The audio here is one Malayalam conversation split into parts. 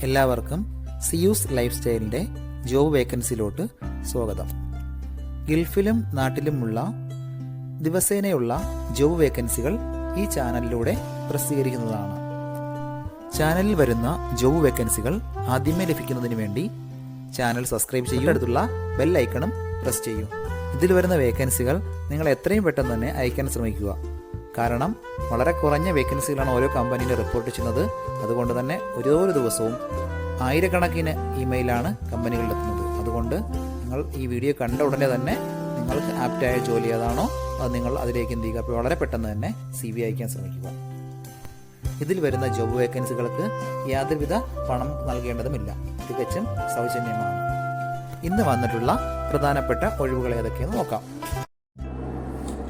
എല്ലാവർക്കും സിയൂസ് ലൈഫ് സ്റ്റൈലിൻ്റെ ജോബ് വേക്കൻസിയിലോട്ട് സ്വാഗതം. ഗൾഫിലും നാട്ടിലുമുള്ള ദിവസേനയുള്ള ജോബ് വേക്കൻസികൾ ഈ ചാനലിലൂടെ പ്രസിദ്ധീകരിക്കുന്നതാണ്. ചാനലിൽ വരുന്ന ജോബ് വേക്കൻസികൾ ആദ്യമേ ലഭിക്കുന്നതിന് വേണ്ടി ചാനൽ സബ്സ്ക്രൈബ് ചെയ്യുക, അടുത്തുള്ള ബെൽ ഐക്കണും പ്രസ് ചെയ്യൂ. ഇതിൽ വരുന്ന വേക്കൻസികൾ നിങ്ങൾ എത്രയും പെട്ടെന്ന് തന്നെ അയക്കാൻ ശ്രമിക്കുക. കാരണം വളരെ കുറഞ്ഞ വേക്കൻസികളാണ് ഓരോ കമ്പനിയിൽ റിപ്പോർട്ട് ചെയ്യുന്നത്. അതുകൊണ്ട് തന്നെ ഓരോ ദിവസവും ആയിരക്കണക്കിന് ഇമെയിലാണ് കമ്പനികളിലെത്തുന്നത്. അതുകൊണ്ട് നിങ്ങൾ ഈ വീഡിയോ കണ്ട ഉടനെ തന്നെ നിങ്ങൾക്ക് ആപ്റ്റായ ജോലി ഏതാണോ അത് നിങ്ങൾ അതിലേക്ക് എന്ത് ചെയ്യുക, അപ്പോൾ വളരെ പെട്ടെന്ന് തന്നെ CV അയക്കാൻ ശ്രമിക്കുക. ഇതിൽ വരുന്ന ജോബ് വേക്കൻസികൾക്ക് യാതൊരുവിധ പണം നൽകേണ്ടതുമില്ല, തികച്ചും സൗജന്യമാണ്. ഇന്ന് വന്നിട്ടുള്ള പ്രധാനപ്പെട്ട ഒഴിവുകൾ ഏതൊക്കെയെന്ന് നോക്കാം.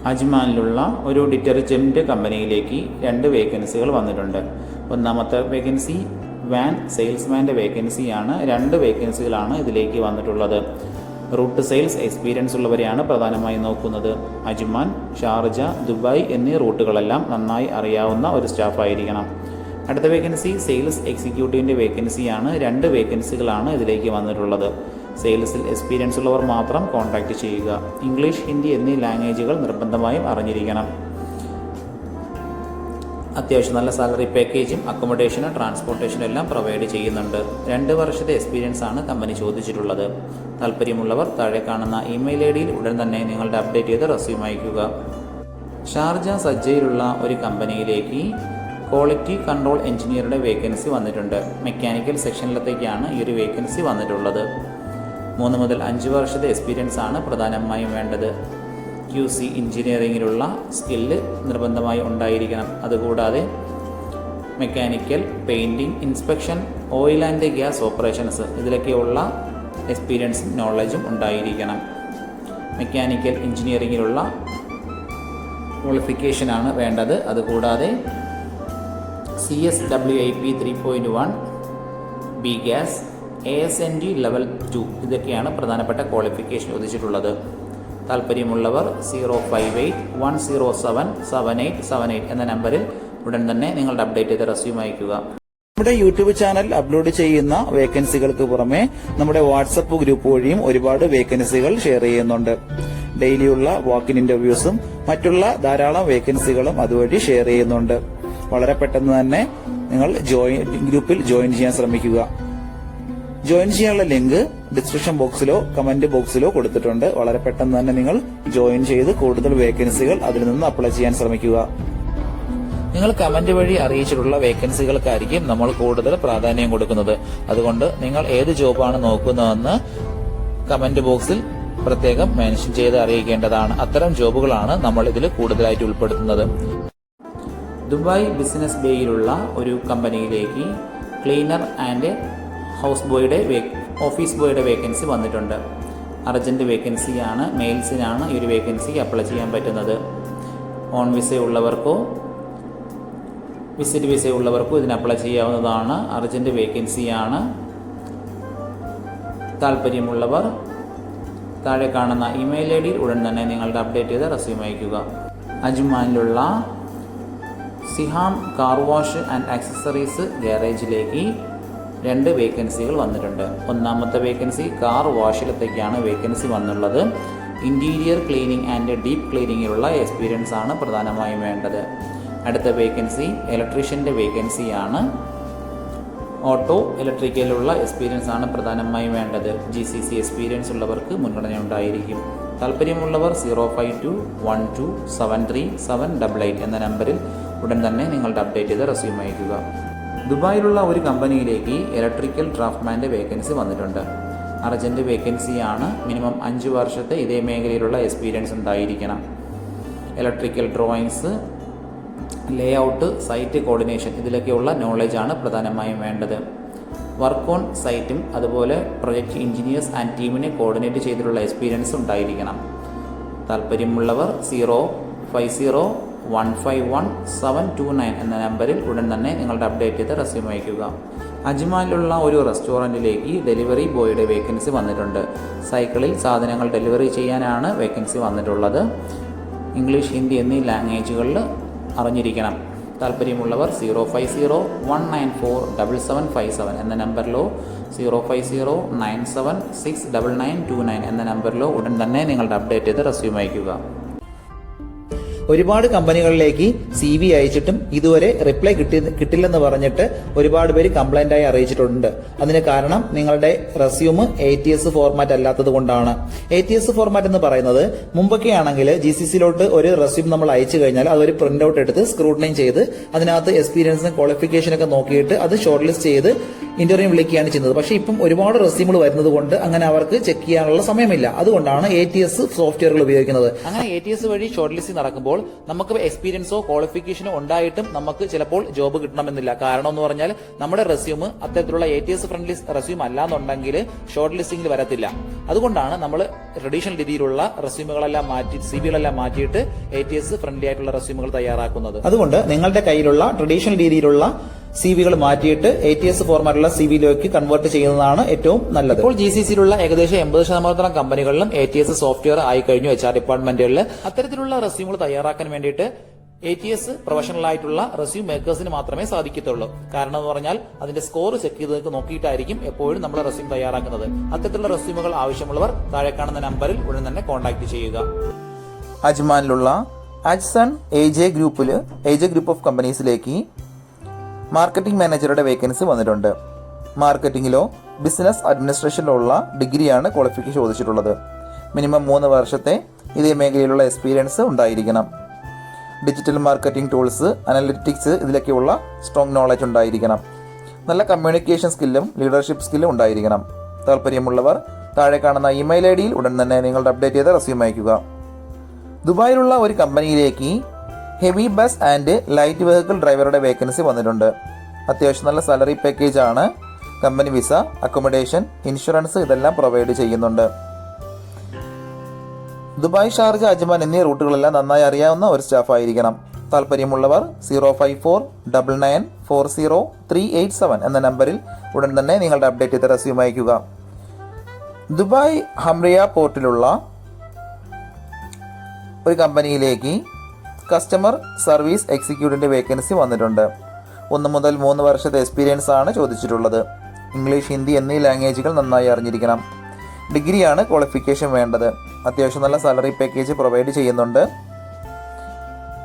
അജ്മാനിലുള്ള ഒരു ഡിറ്റർജൻറ്റ് കമ്പനിയിലേക്ക് 2 വേക്കൻസികൾ വന്നിട്ടുണ്ട്. ഒന്നാമത്തെ വേക്കൻസി വാൻ സെയിൽസ്മാൻ്റെ വേക്കൻസിയാണ്. 2 വേക്കൻസികളാണ് ഇതിലേക്ക് വന്നിട്ടുള്ളത്. റൂട്ട് സെയിൽസ് എക്സ്പീരിയൻസ് ഉള്ളവരെയാണ് പ്രധാനമായും നോക്കുന്നത്. അജ്മാൻ, ഷാർജ, ദുബായ് എന്നീ റൂട്ടുകളെല്ലാം നന്നായി അറിയാവുന്ന ഒരു സ്റ്റാഫായിരിക്കണം. അടുത്ത വേക്കൻസി സെയിൽസ് എക്സിക്യൂട്ടീവിൻ്റെ വേക്കൻസിയാണ്. 2 വേക്കൻസികളാണ് ഇതിലേക്ക് വന്നിട്ടുള്ളത്. സെയിൽസിൽ എക്സ്പീരിയൻസ് ഉള്ളവർ മാത്രം കോൺടാക്റ്റ് ചെയ്യുക. ഇംഗ്ലീഷ്, ഹിന്ദി എന്നീ ലാംഗ്വേജുകൾ നിർബന്ധമായും അറിഞ്ഞിരിക്കണം. അത്യാവശ്യം നല്ല സാലറി പാക്കേജും അക്കോമഡേഷനും ട്രാൻസ്പോർട്ടേഷനും എല്ലാം പ്രൊവൈഡ് ചെയ്യുന്നുണ്ട്. 2 വർഷത്തെ എക്സ്പീരിയൻസ് ആണ് കമ്പനി ചോദിച്ചിട്ടുള്ളത്. താല്പര്യമുള്ളവർ താഴെ കാണുന്ന ഇമെയിൽ ID-യിൽ ഉടൻ തന്നെ നിങ്ങളുടെ അപ്ഡേറ്റ് ചെയ്ത് റെസ്യൂം അയക്കുക. ഷാർജ സജ്ജയിലുള്ള ഒരു കമ്പനിയിലേക്ക് ക്വാളിറ്റി കൺട്രോൾ എഞ്ചിനീയറുടെ വേക്കൻസി വന്നിട്ടുണ്ട്. മെക്കാനിക്കൽ സെക്ഷനിലത്തേക്കാണ് ഈ ഒരു വേക്കൻസി വന്നിട്ടുള്ളത്. 3 മുതൽ 5 വർഷത്തെ എക്സ്പീരിയൻസ് ആണ് പ്രധാനമായും വേണ്ടത്. QC എഞ്ചിനീയറിങ്ങിലുള്ള സ്കില്ല് നിർബന്ധമായി ഉണ്ടായിരിക്കണം. അതുകൂടാതെ mechanical, painting, inspection, oil and gas operations ഇതിലൊക്കെയുള്ള എക്സ്പീരിയൻസും നോളജും ഉണ്ടായിരിക്കണം. മെക്കാനിക്കൽ എഞ്ചിനീയറിങ്ങിലുള്ള ക്വാളിഫിക്കേഷനാണ് വേണ്ടത്. അതുകൂടാതെ CSWIP 3.1, B gas, ASND level 2 ഇതൊക്കെയാണ് പ്രധാനപ്പെട്ട ക്വാളിഫിക്കേഷൻ ചോദിച്ചിട്ടുള്ളത്. താല്പര്യമുള്ളവർ 058-107-7878 എന്ന നമ്പറിൽ ഉടൻ തന്നെ നിങ്ങളുടെ അപ്ഡേറ്റ് ചെയ്ത് റെസ്യൂം അയക്കുക. നമ്മുടെ യൂട്യൂബ് ചാനൽ അപ്ലോഡ് ചെയ്യുന്ന വേക്കൻസികൾക്ക് പുറമെ നമ്മുടെ വാട്സപ്പ് ഗ്രൂപ്പ് വഴിയും ഒരുപാട് വേക്കൻസികൾ ഷെയർ ചെയ്യുന്നുണ്ട്. ഡെയിലിയുള്ള വാക്കിൻ ഇന്റർവ്യൂസും മറ്റുള്ള ധാരാളം വേക്കൻസികളും അതുവഴി ഷെയർ ചെയ്യുന്നുണ്ട്. വളരെ പെട്ടെന്ന് തന്നെ നിങ്ങൾ ഗ്രൂപ്പിൽ ജോയിൻ ചെയ്യാൻ ശ്രമിക്കുക. ജോയിൻ ചെയ്യാനുള്ള ലിങ്ക് ഡിസ്ക്രിപ്ഷൻ ബോക്സിലോ കമന്റ് ബോക്സിലോ കൊടുത്തിട്ടുണ്ട്. വളരെ പെട്ടെന്ന് തന്നെ നിങ്ങൾ ജോയിൻ ചെയ്ത് കൂടുതൽ വേക്കൻസികൾ അതിൽ നിന്ന് അപ്ലൈ ചെയ്യാൻ ശ്രമിക്കുക. നിങ്ങൾ കമന്റ് വഴി അറിയിച്ചിട്ടുള്ള വേക്കൻസികൾക്കായിരിക്കും നമ്മൾ കൂടുതൽ പ്രാധാന്യം കൊടുക്കുന്നത്. അതുകൊണ്ട് നിങ്ങൾ ഏത് ജോബാണ് നോക്കുന്നതെന്ന് കമന്റ് ബോക്സിൽ പ്രത്യേകം മെൻഷൻ ചെയ്ത് അറിയിക്കേണ്ടതാണ്. അത്തരം ജോബുകളാണ് നമ്മൾ ഇതിൽ കൂടുതലായിട്ട് ഉൾപ്പെടുത്തുന്നത്. ദുബായ് ബിസിനസ് ബേയിലുള്ള ഒരു കമ്പനിയിലേക്ക് ക്ലീനർ ആൻഡ് ഹൗസ് ബോയുടെ ഓഫീസ് ബോയുടെ വേക്കൻസി വന്നിട്ടുണ്ട്. അർജന്റ് വേക്കൻസിയാണ്. മെയിൽസിനാണ് ഈ ഒരു വേക്കൻസിക്ക് അപ്ലൈ ചെയ്യാൻ പറ്റുന്നത്. ഓൺ വിസ ഉള്ളവർക്കോ വിസിറ്റ് വിസ ഉള്ളവർക്കോ ഇതിന് അപ്ലൈ ചെയ്യാവുന്നതാണ്. അർജന്റ് വേക്കൻസിയാണ്. താല്പര്യമുള്ളവർ താഴെ കാണുന്ന ഇമെയിൽ ID-യിൽ ഉടൻ തന്നെ നിങ്ങളുടെ അപ്ഡേറ്റ് ചെയ്ത് റെസ്യൂം അയക്കുക. അജ്മാനിലുള്ള Siham car wash and accessories ഗാരേജിലേക്ക് 2 വേക്കൻസികൾ വന്നിട്ടുണ്ട്. ഒന്നാമത്തെ വേക്കൻസി കാർ വാഷിലത്തേക്കാണ് വേക്കൻസി വന്നുള്ളത്. ഇന്റീരിയർ ക്ലീനിങ് ആൻഡ് ഡീപ്പ് ക്ലീനിങ്ങിലുള്ള എക്സ്പീരിയൻസ് ആണ് പ്രധാനമായും വേണ്ടത്. അടുത്ത വേക്കൻസി ഇലക്ട്രീഷ്യൻ്റെ വേക്കൻസിയാണ്. ഓട്ടോ ഇലക്ട്രിക്കലുള്ള എക്സ്പീരിയൻസ് ആണ് പ്രധാനമായും വേണ്ടത്. GCC എക്സ്പീരിയൻസ് ഉള്ളവർക്ക് മുൻഗണന ഉണ്ടായിരിക്കും. താല്പര്യമുള്ളവർ 052-1273-788 എന്ന നമ്പറിൽ ഉടൻ തന്നെ നിങ്ങളുടെ അപ്ഡേറ്റ് ചെയ്ത് റെസ്യൂം അയക്കുക. ദുബായിലുള്ള ഒരു കമ്പനിയിലേക്ക് ഇലക്ട്രിക്കൽ ഡ്രാഫ്റ്റ്മാൻ്റെ വേക്കൻസി വന്നിട്ടുണ്ട്. അർജന്റ് വേക്കൻസിയാണ്. മിനിമം 5 വർഷത്തെ ഇതേ മേഖലയിലുള്ള എക്സ്പീരിയൻസ് ഉണ്ടായിരിക്കണം. Electrical drawings, layout, site coordination ഇതിലൊക്കെയുള്ള നോളജാണ് പ്രധാനമായും വേണ്ടത്. വർക്ക് ഓൺ സൈറ്റും അതുപോലെ പ്രൊജക്ട് എഞ്ചിനീയേഴ്സ് ആൻഡ് ടീമിനെ കോർഡിനേറ്റ് ചെയ്തിട്ടുള്ള എക്സ്പീരിയൻസ് ഉണ്ടായിരിക്കണം. താല്പര്യമുള്ളവർ 050-151-729 എന്ന നമ്പറിൽ ഉടൻ തന്നെ നിങ്ങളുടെ അപ്ഡേറ്റ് ചെയ്ത് റെസ്യൂം അയക്കുക. അജ്മാനിലുള്ള ഒരു റെസ്റ്റോറൻറ്റിലേക്ക് ഡെലിവറി ബോയുടെ വേക്കൻസി വന്നിട്ടുണ്ട്. സൈക്കിളിൽ സാധനങ്ങൾ ഡെലിവറി ചെയ്യാനാണ് വേക്കൻസി വന്നിട്ടുള്ളത്. ഇംഗ്ലീഷ്, ഹിന്ദി എന്നീ ലാംഗ്വേജുകളിൽ അറിഞ്ഞിരിക്കണം. താല്പര്യമുള്ളവർ 050-194-7757 എന്ന നമ്പറിലോ 050-97699929 എന്ന നമ്പറിലോ ഉടൻ തന്നെ നിങ്ങളുടെ അപ്ഡേറ്റ് ചെയ്ത് റെസ്യൂം അയയ്ക്കുക. ഒരുപാട് കമ്പനികളിലേക്ക് CV അയച്ചിട്ടും ഇതുവരെ റിപ്ലൈ കിട്ടില്ലെന്ന് പറഞ്ഞിട്ട് ഒരുപാട് പേര് കംപ്ലൈന്റ് ആയി അറിയിച്ചിട്ടുണ്ട്. അതിന് കാരണം നിങ്ങളുടെ റെസ്യൂം ATS ഫോർമാറ്റ് അല്ലാത്തത് കൊണ്ടാണ്. ATS ഫോർമാറ്റ് എന്ന് പറയുന്നത് മുമ്പൊക്കെ ആണെങ്കിൽ GCCയിലോട്ട് ഒരു റെസ്യൂം നമ്മൾ അയച്ചു കഴിഞ്ഞാൽ അതൊരു പ്രിന്റ് ഔട്ട് എടുത്ത് സ്ക്രൂട്ടനൈ ചെയ്ത് അതിനകത്ത് എക്സ്പീരിയൻസും ക്വാളിഫിക്കേഷനൊക്കെ നോക്കിയിട്ട് അത് ഷോർട്ട് ലിസ്റ്റ് ചെയ്ത് ഇന്റർവ്യൂ വിളിക്കുകയാണ് ചെയ്യുന്നത്. പക്ഷേ ഇപ്പം ഒരുപാട് റെസ്യൂമുകൾ വരുന്നത് കൊണ്ട് അങ്ങനെ അവർക്ക് ചെക്ക് ചെയ്യാനുള്ള സമയമില്ല. അതുകൊണ്ടാണ് ATS സോഫ്റ്റ്വെയറുകൾ ഉപയോഗിക്കുന്നത്. അങ്ങനെ ATS വഴി ഷോർട്ട് ലിസ്റ്റ് നടക്കുമ്പോൾ നമുക്ക് എക്സ്പീരിയൻസോ ക്വാളിഫിക്കേഷനോ ഉണ്ടായിട്ടും നമുക്ക് ചിലപ്പോൾ ജോബ് കിട്ടണമെന്നില്ല. കാരണം എന്ന് പറഞ്ഞാൽ നമ്മുടെ റെസ്യൂം അത്തരത്തിലുള്ള ATS ഫ്രണ്ട്ലി റെസ്യൂം അല്ലാന്നുണ്ടെങ്കിൽ ഷോർട്ട് ലിസ്റ്റിംഗിൽ വരത്തില്ല. അതുകൊണ്ടാണ് നമ്മൾ ട്രഡീഷണൽ രീതിയിലുള്ള റെസ്യൂമുകളെല്ലാം മാറ്റി CVകളെല്ലാം മാറ്റിയിട്ട് ATS ഫ്രണ്ട്ലി ആയിട്ടുള്ള റെസ്യൂമുകൾ തയ്യാറാക്കുന്നത്. അതുകൊണ്ട് നിങ്ങളുടെ കയ്യിലുള്ള ട്രഡീഷണൽ രീതിയിലുള്ള CVകൾ മാറ്റിയിട്ട് ATS ഫോർമാറ്റുള്ള CVയിലേക്ക് കൺവേർട്ട് ചെയ്യുന്നതാണ് ഏറ്റവും നല്ലത്. ഇപ്പോൾ GCCയിലുള്ള ഏകദേശം 80% കമ്പനികളിലും ATS സോഫ്റ്റ്വെയർ ആയി കഴിഞ്ഞു. HR ഡിപ്പാർട്ട്മെന്റുകളിൽ അത്തരത്തിലുള്ള റെസ്യൂമുകൾ തയ്യാറാക്കാൻ വേണ്ടിയിട്ട് ATS പ്രൊഫഷണൽ ആയിട്ടുള്ള റെസ്യൂം മേക്കേഴ്സിന് മാത്രമേ സാധിക്കത്തുള്ളൂ. കാരണം എന്ന് പറഞ്ഞാൽ അതിന്റെ സ്കോർ ചെക്ക് ചെയ്ത് നോക്കിയിട്ടായിരിക്കും എപ്പോഴും നമ്മൾ റെസ്യൂം തയ്യാറാക്കുന്നത്. അത്തരത്തിലുള്ള റെസ്യൂമുകൾ ആവശ്യമുള്ളവർ താഴെ കാണുന്ന നമ്പറിൽ ഉടൻ തന്നെ കോൺടാക്ട് ചെയ്യുക. അജ്മാനിലുള്ള അജ്സൺ AJ ഗ്രൂപ്പ് ഓഫ് കമ്പനീസിലേക്ക് മാർക്കറ്റിംഗ് മാനേജറുടെ വേക്കൻസി വന്നിട്ടുണ്ട്. മാർക്കറ്റിംഗിലോ ബിസിനസ് അഡ്മിനിസ്ട്രേഷനിലോ ഉള്ള ഡിഗ്രിയാണ് ക്വാളിഫിക്കേഷൻ ചോദിച്ചിട്ടുള്ളത്. മിനിമം 3 വർഷത്തെ ഇതേ മേഖലയിലുള്ള എക്സ്പീരിയൻസ് ഉണ്ടായിരിക്കണം. ഡിജിറ്റൽ മാർക്കറ്റിംഗ് ടൂൾസ്, അനലിറ്റിക്സ് ഇതിലൊക്കെയുള്ള സ്ട്രോങ് നോളജ് ഉണ്ടായിരിക്കണം. നല്ല കമ്മ്യൂണിക്കേഷൻ സ്കില്ലും ലീഡർഷിപ്പ് സ്കില്ലും ഉണ്ടായിരിക്കണം. താല്പര്യമുള്ളവർ താഴെ കാണുന്ന ഇമെയിൽ ID ഉടൻ തന്നെ നിങ്ങളുടെ അപ്ഡേറ്റ് ചെയ്ത റെസ്യൂം അയക്കുക. ദുബായിലുള്ള ഒരു കമ്പനിയിലേക്ക് heavy bus and light vehicle ഡ്രൈവറുടെ വേക്കൻസി വന്നിട്ടുണ്ട്. അത്യാവശ്യം നല്ല സാലറി പാക്കേജ് ആണ്. കമ്പനി വിസ, അക്കോമഡേഷൻ, ഇൻഷുറൻസ് ഇതെല്ലാം പ്രൊവൈഡ് ചെയ്യുന്നുണ്ട്. ദുബായ്, ഷാർജ, അജ്മാൻ എന്നീ റൂട്ടുകളെല്ലാം നന്നായി അറിയാവുന്ന ഒരു സ്റ്റാഫ് ആയിരിക്കണം. താല്പര്യമുള്ളവർ 054-9940-387 എന്ന നമ്പറിൽ ഉടൻ തന്നെ നിങ്ങളുടെ അപ്ഡേറ്റ് ചെയ്ത റെസ്യൂം അയക്കുക. ദുബായ് ഹംറിയ പോർട്ടിലുള്ള ഒരു കമ്പനിയിലേക്ക് കസ്റ്റമർ സർവീസ് എക്സിക്യൂട്ടീവിന്റെ വേക്കൻസി വന്നിട്ടുണ്ട്. 1 മുതൽ 3 വർഷത്തെ എക്സ്പീരിയൻസ് ആണ് ചോദിച്ചിട്ടുള്ളത്. ഇംഗ്ലീഷ്, ഹിന്ദി എന്നീ ലാംഗ്വേജുകൾ നന്നായി അറിഞ്ഞിരിക്കണം. ഡിഗ്രിയാണ് ക്വാളിഫിക്കേഷൻ വേണ്ടത്. അത്യാവശ്യം നല്ല സാലറി പാക്കേജ് പ്രൊവൈഡ് ചെയ്യുന്നുണ്ട്.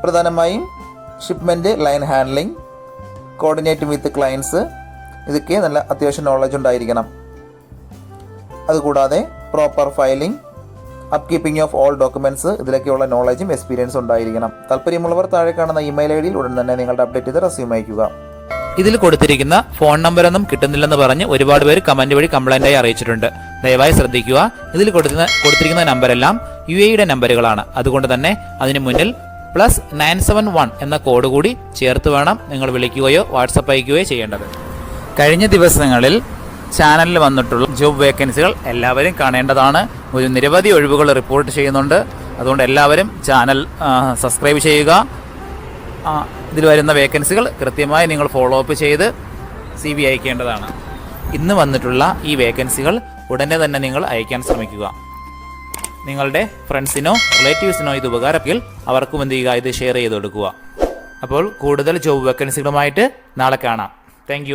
പ്രധാനമായും shipment, line handling, coordinate with clients ഇതൊക്കെ നല്ല അത്യാവശ്യം നോളജ് ഉണ്ടായിരിക്കണം. അതുകൂടാതെ proper filing, upkeeping of all documents ഇതിലൊക്കെയുള്ള നോളജും എക്സ്പീരിയൻസ് ഉണ്ടായിരിക്കണം. താല്പര്യമുള്ളവർ താഴെ കാണുന്ന ഇമെയിൽ ID ഉടൻ തന്നെ നിങ്ങളുടെ അപ്ഡേറ്റ് ചെയ്ത് റെസ്യൂം അയക്കുക. ഇതിൽ കൊടുത്തിരിക്കുന്ന ഫോൺ നമ്പറൊന്നും കിട്ടുന്നില്ലെന്ന് പറഞ്ഞ് ഒരുപാട് പേര് കമന്റ് വഴി കംപ്ലൈന്റായി അറിയിച്ചിട്ടുണ്ട്. ദയവായി ശ്രദ്ധിക്കുക. ഇതിൽ കൊടുത്തിരിക്കുന്ന നമ്പരെല്ലാം UAE നമ്പറുകളാണ്. അതുകൊണ്ട് തന്നെ അതിന് മുന്നിൽ +971 എന്ന കോഡ് കൂടി ചേർത്ത് വേണം നിങ്ങൾ വിളിക്കുകയോ വാട്സപ്പ് അയക്കുകയോ ചെയ്യേണ്ടത്. കഴിഞ്ഞ ദിവസങ്ങളിൽ ചാനലിൽ വന്നിട്ടുള്ള ജോബ് വേക്കൻസികൾ എല്ലാവരും കാണേണ്ടതാണ്. ഒരു നിരവധി ഒഴിവുകൾ റിപ്പോർട്ട് ചെയ്യുന്നുണ്ട്. അതുകൊണ്ട് എല്ലാവരും ചാനൽ സബ്സ്ക്രൈബ് ചെയ്യുക. ഇതിൽ വരുന്ന വേക്കൻസികൾ കൃത്യമായി നിങ്ങൾ ഫോളോ അപ്പ് ചെയ്ത് CV അയക്കേണ്ടതാണ്. ഇന്ന് വന്നിട്ടുള്ള ഈ വേക്കൻസികൾ ഉടനെ തന്നെ നിങ്ങൾ അയക്കാൻ ശ്രമിക്കുക. നിങ്ങളുടെ ഫ്രണ്ട്സിനോ റിലേറ്റീവ്സിനോ ഇത് ഉപകാരമെങ്കിൽ അവർക്കും എന്ത് ചെയ്യുക, ഇത് ഷെയർ ചെയ്ത് കൊടുക്കുക. അപ്പോൾ കൂടുതൽ ജോബ് വേക്കൻസികളുമായിട്ട് നാളെ കാണാം. താങ്ക്